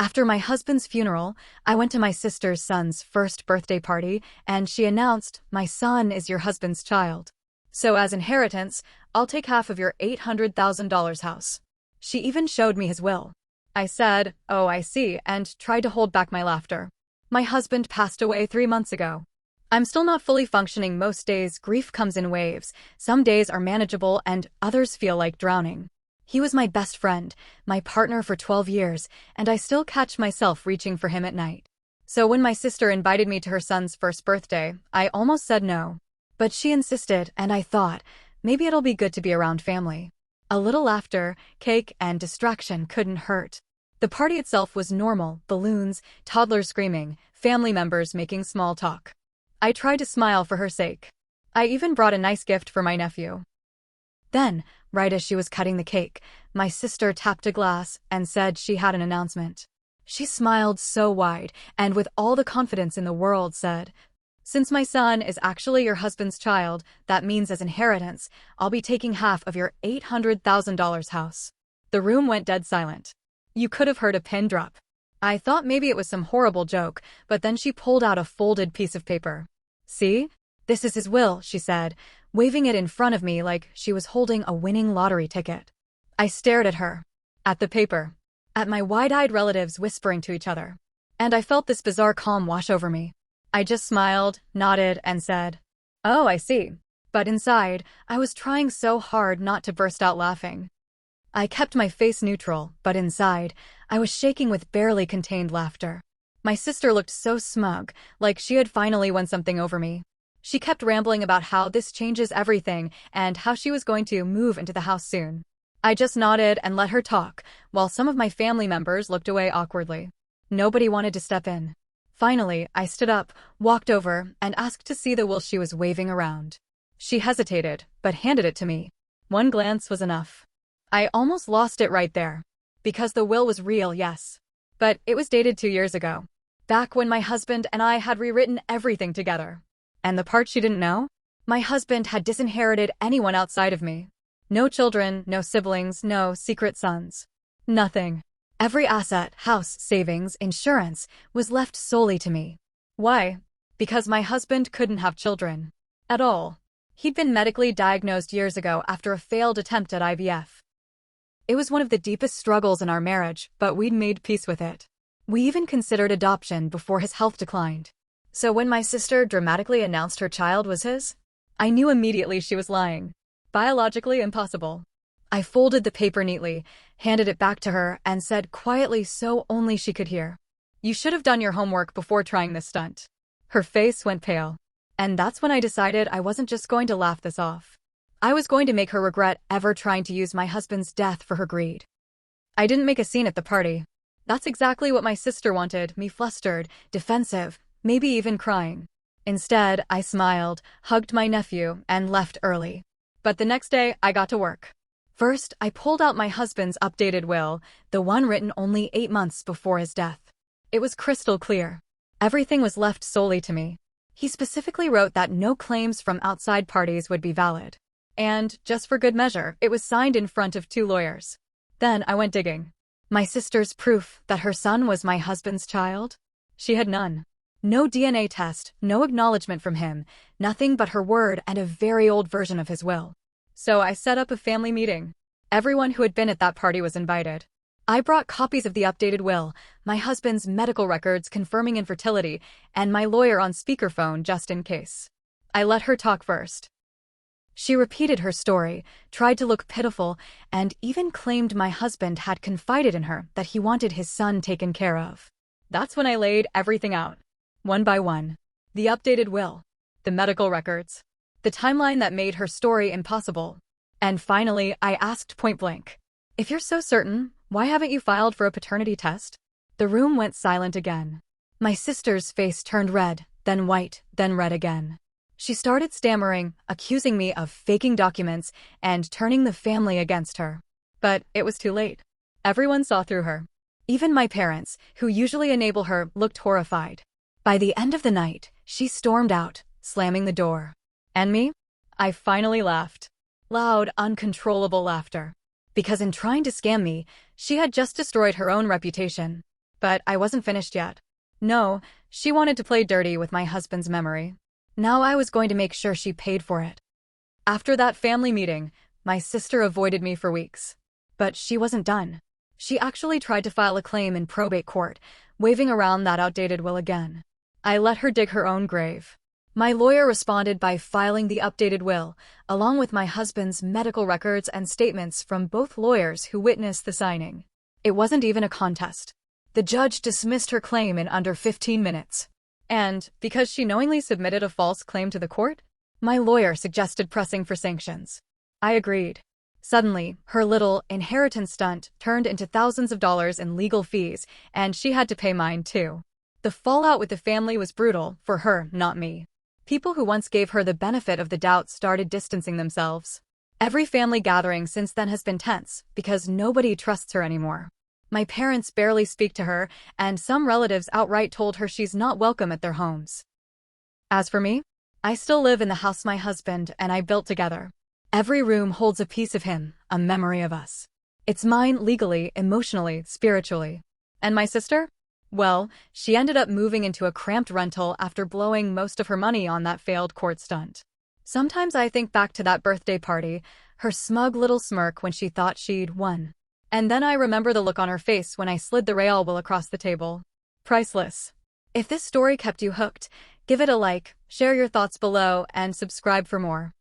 After my husband's funeral, I went to my sister's son's first birthday party, and she announced, "My son is your husband's child. So as inheritance, I'll take half of your $800,000 house." She even showed me his will. I said, "Oh, I see," and tried to hold back my laughter. My husband passed away 3 months ago. I'm still not fully functioning most days. Grief comes in waves. Some days are manageable and others feel like drowning. He was my best friend, my partner for 12 years, and I still catch myself reaching for him at night. So when my sister invited me to her son's first birthday, I almost said no. But she insisted, and I thought, maybe it'll be good to be around family. A little laughter, cake, and distraction couldn't hurt. The party itself was normal: balloons, toddlers screaming, family members making small talk. I tried to smile for her sake. I even brought a nice gift for my nephew. Then, right as she was cutting the cake, my sister tapped a glass and said she had an announcement. She smiled so wide and with all the confidence in the world said, "Since my son is actually your husband's child, that means as inheritance, I'll be taking half of your $800,000 house." The room went dead silent. You could have heard a pin drop. I thought maybe it was some horrible joke, but then she pulled out a folded piece of paper. "See? This is his will," she said, waving it in front of me like she was holding a winning lottery ticket. I stared at her, at the paper, at my wide-eyed relatives whispering to each other, and I felt this bizarre calm wash over me. I just smiled, nodded, and said, "Oh, I see." But inside, I was trying so hard not to burst out laughing. I kept my face neutral, but inside, I was shaking with barely contained laughter. My sister looked so smug, like she had finally won something over me. She kept rambling about how this changes everything and how she was going to move into the house soon. I just nodded and let her talk, while some of my family members looked away awkwardly. Nobody wanted to step in. Finally, I stood up, walked over, and asked to see the will she was waving around. She hesitated, but handed it to me. One glance was enough. I almost lost it right there. Because the will was real, yes. But it was dated 2 years ago. Back when my husband and I had rewritten everything together. And the part she didn't know? My husband had disinherited anyone outside of me. No children, no siblings, no secret sons. Nothing. Every asset, house, savings, insurance, was left solely to me. Why? Because my husband couldn't have children. At all. He'd been medically diagnosed years ago after a failed attempt at IVF. It was one of the deepest struggles in our marriage, but we'd made peace with it. We even considered adoption before his health declined. So when my sister dramatically announced her child was his, I knew immediately she was lying. Biologically impossible. I folded the paper neatly, handed it back to her, and said quietly so only she could hear, "You should have done your homework before trying this stunt." Her face went pale. And that's when I decided I wasn't just going to laugh this off. I was going to make her regret ever trying to use my husband's death for her greed. I didn't make a scene at the party. That's exactly what my sister wanted, me flustered, defensive, maybe even crying. Instead, I smiled, hugged my nephew, and left early. But the next day, I got to work. First, I pulled out my husband's updated will, the one written only 8 months before his death. It was crystal clear. Everything was left solely to me. He specifically wrote that no claims from outside parties would be valid. And, just for good measure, it was signed in front of 2 lawyers. Then I went digging. My sister's proof that her son was my husband's child? She had none. No DNA test, no acknowledgement from him, nothing but her word and a very old version of his will. So I set up a family meeting. Everyone who had been at that party was invited. I brought copies of the updated will, my husband's medical records confirming infertility, and my lawyer on speakerphone just in case. I let her talk first. She repeated her story, tried to look pitiful, and even claimed my husband had confided in her that he wanted his son taken care of. That's when I laid everything out. One by one. The updated will. The medical records. The timeline that made her story impossible. And finally, I asked point blank, "If you're so certain, why haven't you filed for a paternity test?" The room went silent again. My sister's face turned red, then white, then red again. She started stammering, accusing me of faking documents and turning the family against her. But it was too late. Everyone saw through her. Even my parents, who usually enable her, looked horrified. By the end of the night, she stormed out, slamming the door. And me? I finally laughed. Loud, uncontrollable laughter. Because in trying to scam me, she had just destroyed her own reputation. But I wasn't finished yet. No, she wanted to play dirty with my husband's memory. Now I was going to make sure she paid for it. After that family meeting, my sister avoided me for weeks. But she wasn't done. She actually tried to file a claim in probate court, waving around that outdated will again. I let her dig her own grave. My lawyer responded by filing the updated will, along with my husband's medical records and statements from both lawyers who witnessed the signing. It wasn't even a contest. The judge dismissed her claim in under 15 minutes. And, because she knowingly submitted a false claim to the court, my lawyer suggested pressing for sanctions. I agreed. Suddenly, her little inheritance stunt turned into thousands of dollars in legal fees, and she had to pay mine too. The fallout with the family was brutal, for her, not me. People who once gave her the benefit of the doubt started distancing themselves. Every family gathering since then has been tense, because nobody trusts her anymore. My parents barely speak to her, and some relatives outright told her she's not welcome at their homes. As for me, I still live in the house my husband and I built together. Every room holds a piece of him, a memory of us. It's mine legally, emotionally, spiritually. And my sister? Well, she ended up moving into a cramped rental after blowing most of her money on that failed court stunt. Sometimes I think back to that birthday party, her smug little smirk when she thought she'd won. And then I remember the look on her face when I slid the real will across the table. Priceless. If this story kept you hooked, give it a like, share your thoughts below, and subscribe for more.